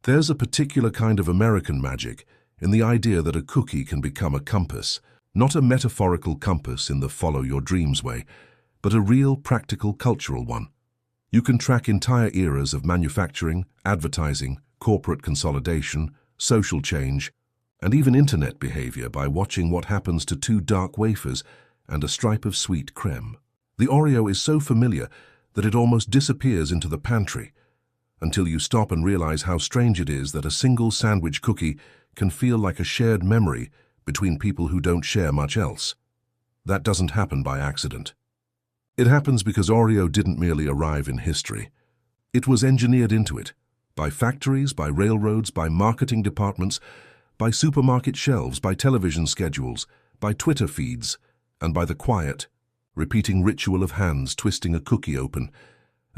There's a particular kind of American magic in the idea that a cookie can become a compass, not a metaphorical compass in the follow your dreams way, but a real, practical, cultural one. You can track entire eras of manufacturing, advertising, corporate consolidation, social change, and even internet behavior by watching what happens to two dark wafers and a stripe of sweet creme. The Oreo is so familiar that it almost disappears into the pantry, until you stop and realize how strange it is that a single sandwich cookie can feel like a shared memory between people who don't share much else. That doesn't happen by accident. It happens because Oreo didn't merely arrive in history. It was engineered into it, by factories, by railroads, by marketing departments, by supermarket shelves, by television schedules, by Twitter feeds, and by the quiet, repeating ritual of hands twisting a cookie open,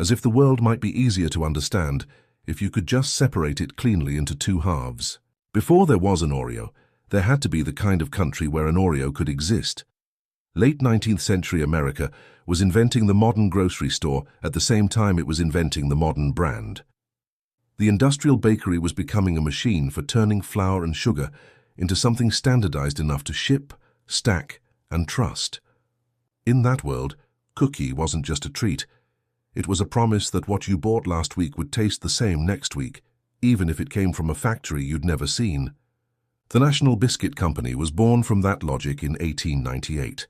as if the world might be easier to understand if you could just separate it cleanly into two halves. Before there was an Oreo, there had to be the kind of country where an Oreo could exist. Late 19th century America was inventing the modern grocery store at the same time it was inventing the modern brand. The industrial bakery was becoming a machine for turning flour and sugar into something standardized enough to ship, stack, and trust. In that world, cookie wasn't just a treat. It was a promise that what you bought last week would taste the same next week, even if it came from a factory you'd never seen. The National Biscuit Company was born from that logic in 1898,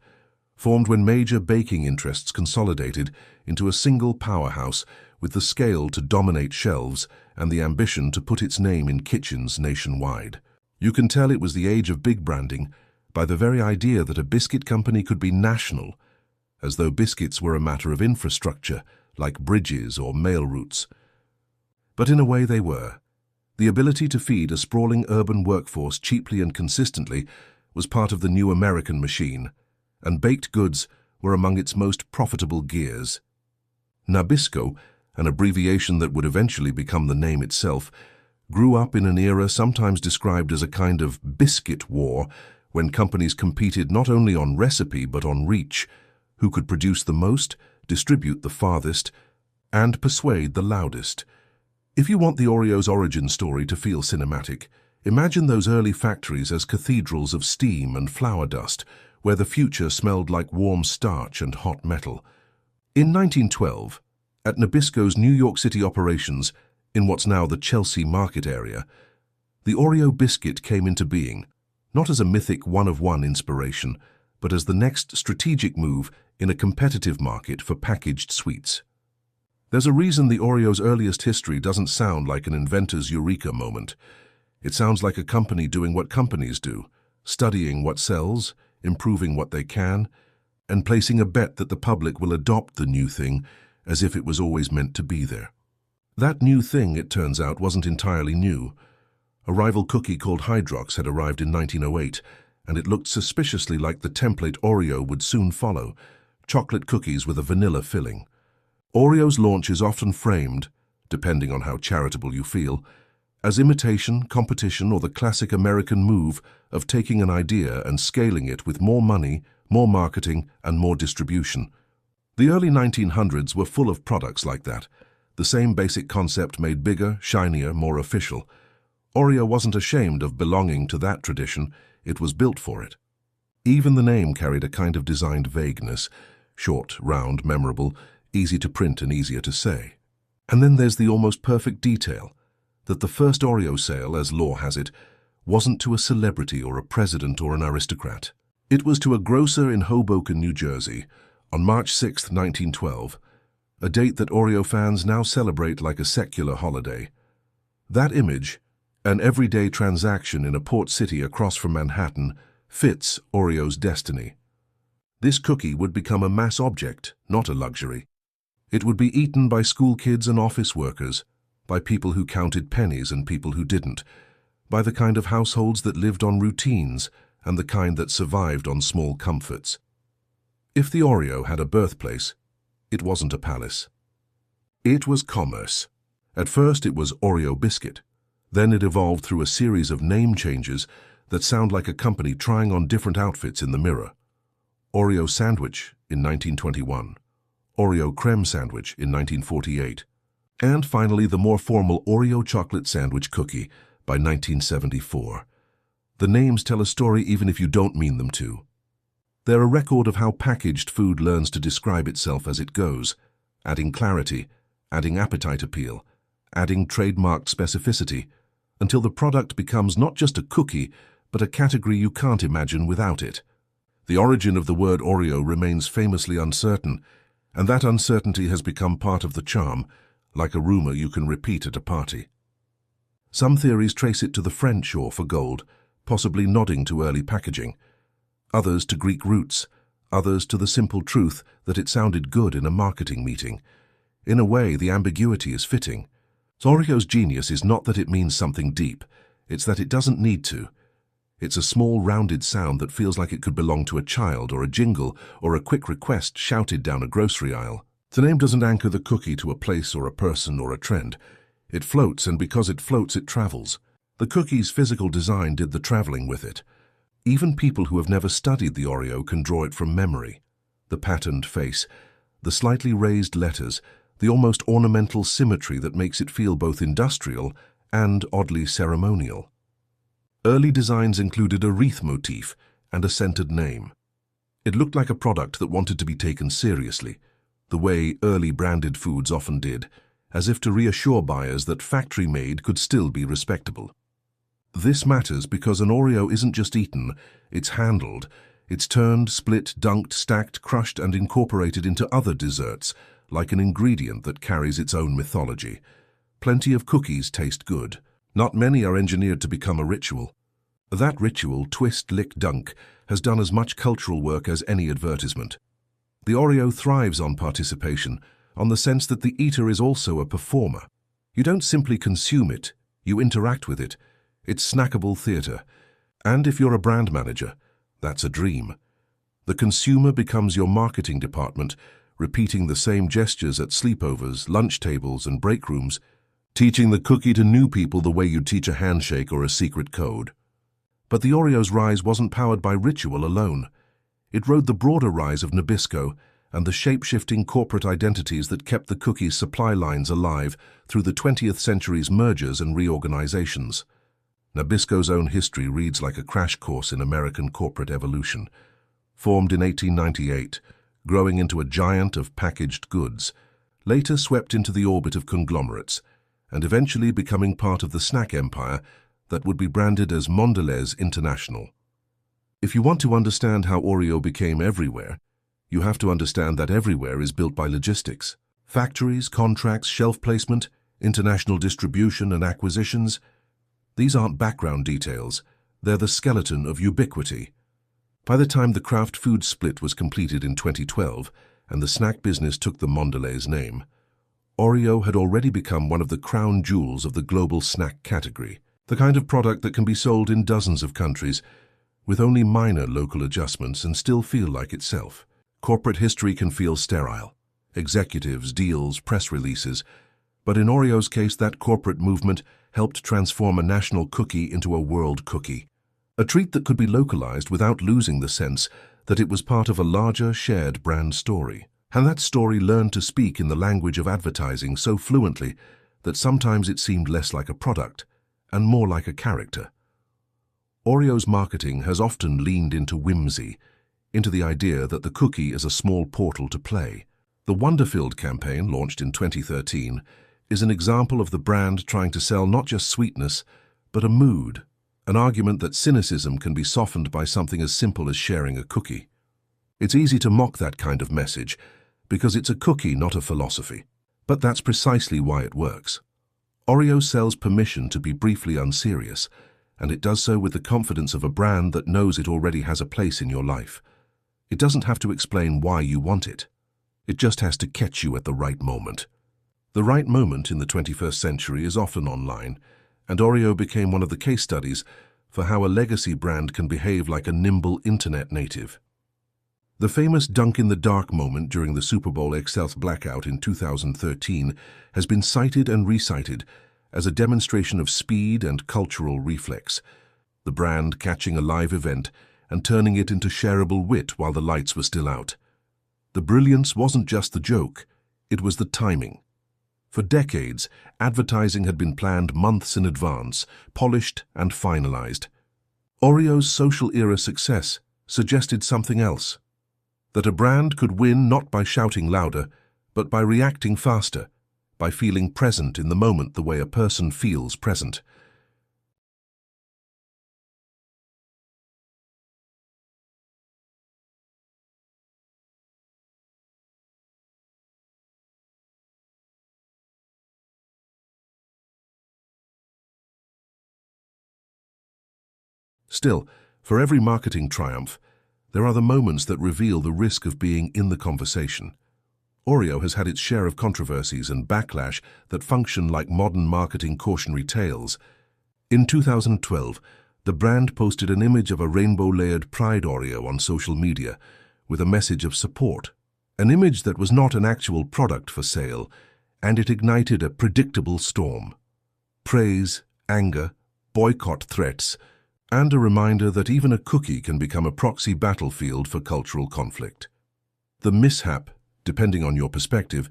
formed when major baking interests consolidated into a single powerhouse with the scale to dominate shelves and the ambition to put its name in kitchens nationwide. You can tell it was the age of big branding by the very idea that a biscuit company could be national, as though biscuits were a matter of infrastructure, like bridges or mail routes. But in a way they were. The ability to feed a sprawling urban workforce cheaply and consistently was part of the new American machine, and baked goods were among its most profitable gears. Nabisco, an abbreviation that would eventually become the name itself, grew up in an era sometimes described as a kind of biscuit war, when companies competed not only on recipe but on reach, who could produce the most, distribute the farthest, and persuade the loudest. If you want the Oreo's origin story to feel cinematic, imagine those early factories as cathedrals of steam and flour dust, where the future smelled like warm starch and hot metal. In 1912, at Nabisco's New York City operations, in what's now the Chelsea market area, the Oreo biscuit came into being, not as a mythic one-of-one inspiration, but as the next strategic move in a competitive market for packaged sweets. There's a reason the Oreo's earliest history doesn't sound like an inventor's eureka moment. It sounds like a company doing what companies do, studying what sells, improving what they can, and placing a bet that the public will adopt the new thing as if it was always meant to be there. That new thing, it turns out, wasn't entirely new. A rival cookie called Hydrox had arrived in 1908, and it looked suspiciously like the template Oreo would soon follow, chocolate cookies with a vanilla filling. Oreo's launch is often framed, depending on how charitable you feel, as imitation, competition, or the classic American move of taking an idea and scaling it with more money, more marketing, and more distribution. The early 1900s were full of products like that, the same basic concept made bigger, shinier, more official. Oreo wasn't ashamed of belonging to that tradition, it was built for it. Even the name carried a kind of designed vagueness, short, round, memorable, easy to print and easier to say. And then there's the almost perfect detail, that the first Oreo sale, as law has it, wasn't to a celebrity or a president or an aristocrat. It was to a grocer in Hoboken, New Jersey, on March 6, 1912, a date that Oreo fans now celebrate like a secular holiday. That image, an everyday transaction in a port city across from Manhattan, fits Oreo's destiny. This cookie would become a mass object, not a luxury. It would be eaten by school kids and office workers, by people who counted pennies and people who didn't, by the kind of households that lived on routines and the kind that survived on small comforts. If the Oreo had a birthplace, it wasn't a palace. It was commerce. At first it was Oreo biscuit. Then it evolved through a series of name changes that sound like a company trying on different outfits in the mirror. Oreo sandwich in 1921. Oreo creme sandwich in 1948. And finally, the more formal Oreo chocolate sandwich cookie by 1974. The names tell a story even if you don't mean them to. They're a record of how packaged food learns to describe itself as it goes, adding clarity, adding appetite appeal, adding trademarked specificity, until the product becomes not just a cookie, but a category you can't imagine without it. The origin of the word Oreo remains famously uncertain, and that uncertainty has become part of the charm, like a rumor you can repeat at a party. Some theories trace it to the French or for gold, possibly nodding to early packaging. Others to Greek roots, others to the simple truth that it sounded good in a marketing meeting. In a way, the ambiguity is fitting. Oreo's genius is not that it means something deep, it's that it doesn't need to. It's a small, rounded sound that feels like it could belong to a child or a jingle or a quick request shouted down a grocery aisle. The name doesn't anchor the cookie to a place or a person or a trend. It floats, and because it floats, it travels. The cookie's physical design did the traveling with it. Even people who have never studied the Oreo can draw it from memory. The patterned face, the slightly raised letters, the almost ornamental symmetry that makes it feel both industrial and oddly ceremonial. Early designs included a wreath motif and a centered name. It looked like a product that wanted to be taken seriously, the way early branded foods often did, as if to reassure buyers that factory-made could still be respectable. This matters because an Oreo isn't just eaten, it's handled. It's turned, split, dunked, stacked, crushed, and incorporated into other desserts, like an ingredient that carries its own mythology. Plenty of cookies taste good. Not many are engineered to become a ritual. That ritual, twist, lick, dunk, has done as much cultural work as any advertisement. The Oreo thrives on participation, on the sense that the eater is also a performer. You don't simply consume it, you interact with it. It's snackable theater. And if you're a brand manager, that's a dream. The consumer becomes your marketing department, repeating the same gestures at sleepovers, lunch tables, and break rooms, teaching the cookie to new people the way you teach a handshake or a secret code. But the Oreo's rise wasn't powered by ritual alone. It rode the broader rise of Nabisco and the shape-shifting corporate identities that kept the cookie's supply lines alive through the 20th century's mergers and reorganizations. Nabisco's own history reads like a crash course in American corporate evolution. Formed in 1898, growing into a giant of packaged goods, later swept into the orbit of conglomerates, and eventually becoming part of the snack empire that would be branded as Mondelēz International. If you want to understand how Oreo became everywhere, you have to understand that everywhere is built by logistics. Factories, contracts, shelf placement, international distribution and acquisitions. These aren't background details, they're the skeleton of ubiquity. By the time the Kraft Foods split was completed in 2012 and the snack business took the Mondelēz name, Oreo had already become one of the crown jewels of the global snack category, the kind of product that can be sold in dozens of countries with only minor local adjustments and still feel like itself. Corporate history can feel sterile. Executives, deals, press releases. But in Oreo's case, that corporate movement helped transform a national cookie into a world cookie. A treat that could be localized without losing the sense that it was part of a larger, shared brand story. And that story learned to speak in the language of advertising so fluently that sometimes it seemed less like a product and more like a character. Oreo's marketing has often leaned into whimsy, into the idea that the cookie is a small portal to play. The Wonder-Filled campaign, launched in 2013, is an example of the brand trying to sell not just sweetness, but a mood, an argument that cynicism can be softened by something as simple as sharing a cookie. It's easy to mock that kind of message, because it's a cookie, not a philosophy. But that's precisely why it works. Oreo sells permission to be briefly unserious, and it does so with the confidence of a brand that knows it already has a place in your life. It doesn't have to explain why you want it. It just has to catch you at the right moment. The right moment in the 21st century is often online, and Oreo became one of the case studies for how a legacy brand can behave like a nimble internet native. The famous dunk-in-the-dark moment during the Super Bowl XL blackout in 2013 has been cited and recited as a demonstration of speed and cultural reflex, the brand catching a live event and turning it into shareable wit while the lights were still out. The brilliance wasn't just the joke, it was the timing. For decades, advertising had been planned months in advance, polished and finalized. Oreo's social era success suggested something else. That a brand could win not by shouting louder, but by reacting faster, by feeling present in the moment the way a person feels present. Still, for every marketing triumph, there are the moments that reveal the risk of being in the conversation. Oreo has had its share of controversies and backlash that function like modern marketing cautionary tales. In 2012, the brand posted an image of a rainbow-layered Pride Oreo on social media with a message of support, an image that was not an actual product for sale, and it ignited a predictable storm. Praise, anger, boycott threats, and a reminder that even a cookie can become a proxy battlefield for cultural conflict. The mishap, depending on your perspective,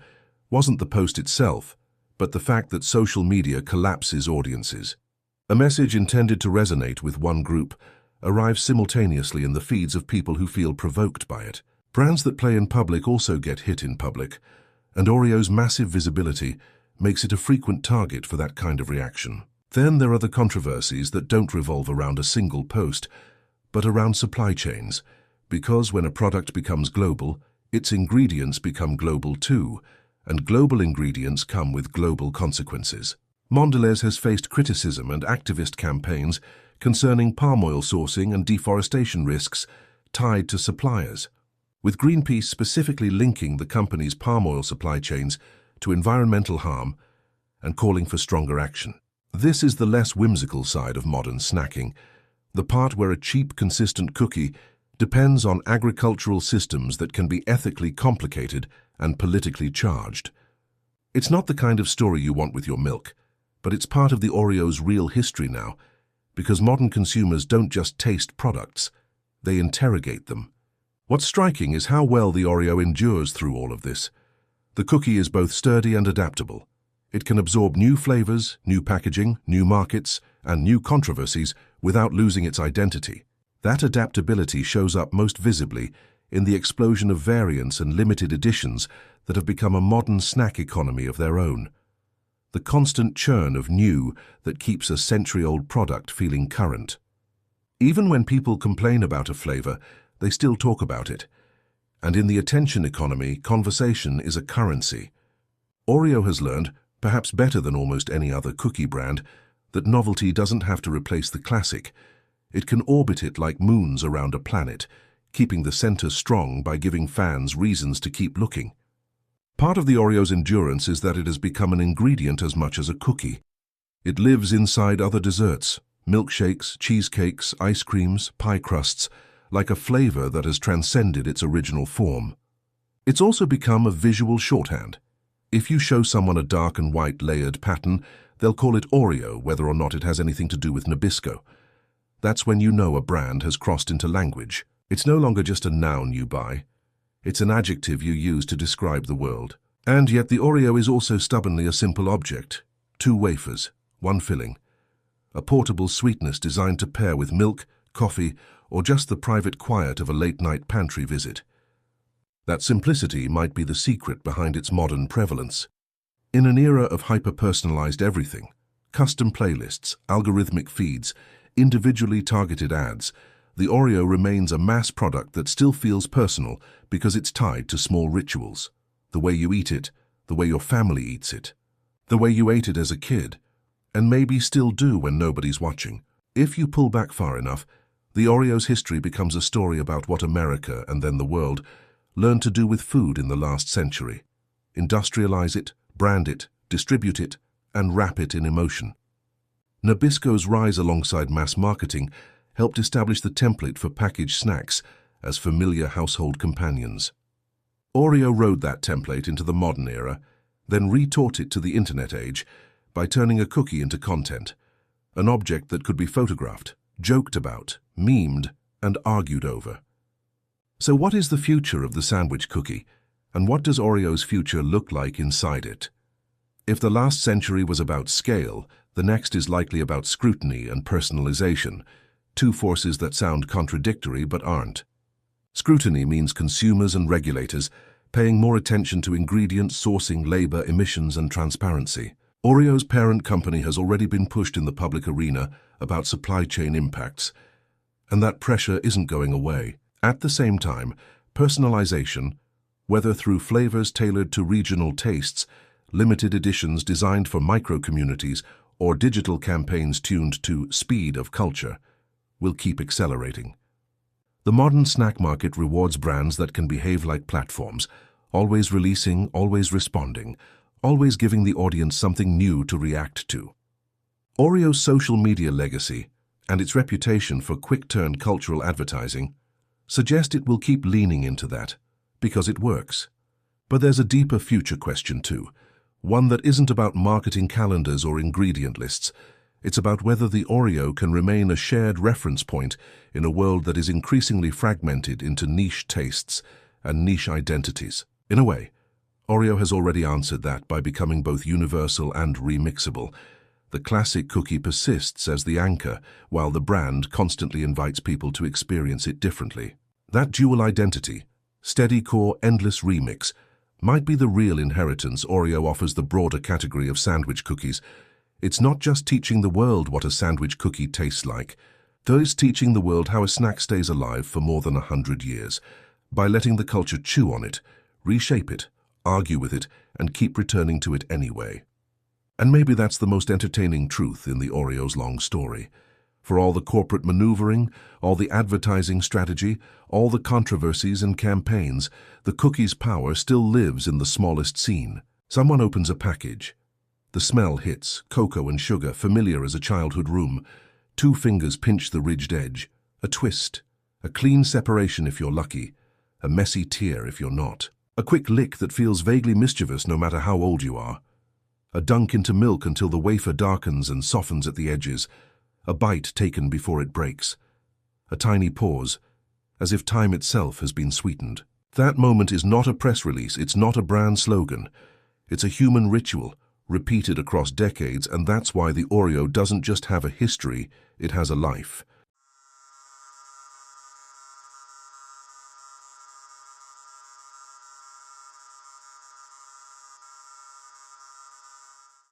wasn't the post itself, but the fact that social media collapses audiences. A message intended to resonate with one group arrives simultaneously in the feeds of people who feel provoked by it. Brands that play in public also get hit in public, and Oreo's massive visibility makes it a frequent target for that kind of reaction. Then there are the controversies that don't revolve around a single post, but around supply chains, because when a product becomes global, its ingredients become global too, and global ingredients come with global consequences. Mondelēz has faced criticism and activist campaigns concerning palm oil sourcing and deforestation risks tied to suppliers, with Greenpeace specifically linking the company's palm oil supply chains to environmental harm and calling for stronger action. This is the less whimsical side of modern snacking, the part where a cheap, consistent cookie depends on agricultural systems that can be ethically complicated and politically charged. It's not the kind of story you want with your milk, but it's part of the Oreo's real history now, because modern consumers don't just taste products, they interrogate them. What's striking is how well the Oreo endures through all of this. The cookie is both sturdy and adaptable. It can absorb new flavors, new packaging, new markets, and new controversies without losing its identity. That adaptability shows up most visibly in the explosion of variants and limited editions that have become a modern snack economy of their own. The constant churn of new that keeps a century-old product feeling current. Even when people complain about a flavor, they still talk about it. And in the attention economy, conversation is a currency. Oreo has learned, perhaps better than almost any other cookie brand, that novelty doesn't have to replace the classic. It can orbit it like moons around a planet, keeping the center strong by giving fans reasons to keep looking. Part of the Oreo's endurance is that it has become an ingredient as much as a cookie. It lives inside other desserts, milkshakes, cheesecakes, ice creams, pie crusts, like a flavor that has transcended its original form. It's also become a visual shorthand. If you show someone a dark and white layered pattern, they'll call it Oreo, whether or not it has anything to do with Nabisco. That's when you know a brand has crossed into language. It's no longer just a noun you buy. It's an adjective you use to describe the world. And yet the Oreo is also stubbornly a simple object. 2 wafers, 1 filling. A portable sweetness designed to pair with milk, coffee, or just the private quiet of a late-night pantry visit. That simplicity might be the secret behind its modern prevalence. In an era of hyper-personalized everything, custom playlists, algorithmic feeds, individually targeted ads, the Oreo remains a mass product that still feels personal because it's tied to small rituals. The way you eat it, the way your family eats it, the way you ate it as a kid, and maybe still do when nobody's watching. If you pull back far enough, the Oreo's history becomes a story about what America and then the world learned to do with food in the last century. Industrialize it, brand it, distribute it, and wrap it in emotion. Nabisco's rise alongside mass marketing helped establish the template for packaged snacks as familiar household companions. Oreo rode that template into the modern era, then retaught it to the internet age by turning a cookie into content, an object that could be photographed, joked about, memed, and argued over. So what is the future of the sandwich cookie, and what does Oreo's future look like inside it? If the last century was about scale, the next is likely about scrutiny and personalization, two forces that sound contradictory but aren't. Scrutiny means consumers and regulators paying more attention to ingredients, sourcing, labor, emissions, and transparency. Oreo's parent company has already been pushed in the public arena about supply chain impacts, and that pressure isn't going away. At the same time, personalization, whether through flavors tailored to regional tastes, limited editions designed for micro-communities, or digital campaigns tuned to speed of culture, will keep accelerating. The modern snack market rewards brands that can behave like platforms, always releasing, always responding, always giving the audience something new to react to. Oreo's social media legacy and its reputation for quick-turn cultural advertising suggest it will keep leaning into that, because it works. But there's a deeper future question too, one that isn't about marketing calendars or ingredient lists. It's about whether the Oreo can remain a shared reference point in a world that is increasingly fragmented into niche tastes and niche identities. In a way, Oreo has already answered that by becoming both universal and remixable. The classic cookie persists as the anchor, while the brand constantly invites people to experience it differently. That dual identity, steady core, endless remix, might be the real inheritance Oreo offers the broader category of sandwich cookies. It's not just teaching the world what a sandwich cookie tastes like, though it's teaching the world how a snack stays alive for more than 100 years, by letting the culture chew on it, reshape it, argue with it, and keep returning to it anyway. And maybe that's the most entertaining truth in the Oreo's long story. For all the corporate maneuvering, all the advertising strategy, all the controversies and campaigns, the cookie's power still lives in the smallest scene. Someone opens a package. The smell hits, cocoa and sugar, familiar as a childhood room. 2 fingers pinch the ridged edge. A twist. A clean separation if you're lucky. A messy tear if you're not. A quick lick that feels vaguely mischievous no matter how old you are. A dunk into milk until the wafer darkens and softens at the edges. A bite taken before it breaks. A tiny pause, as if time itself has been sweetened. That moment is not a press release, it's not a brand slogan. It's a human ritual, repeated across decades, and that's why the Oreo doesn't just have a history, it has a life.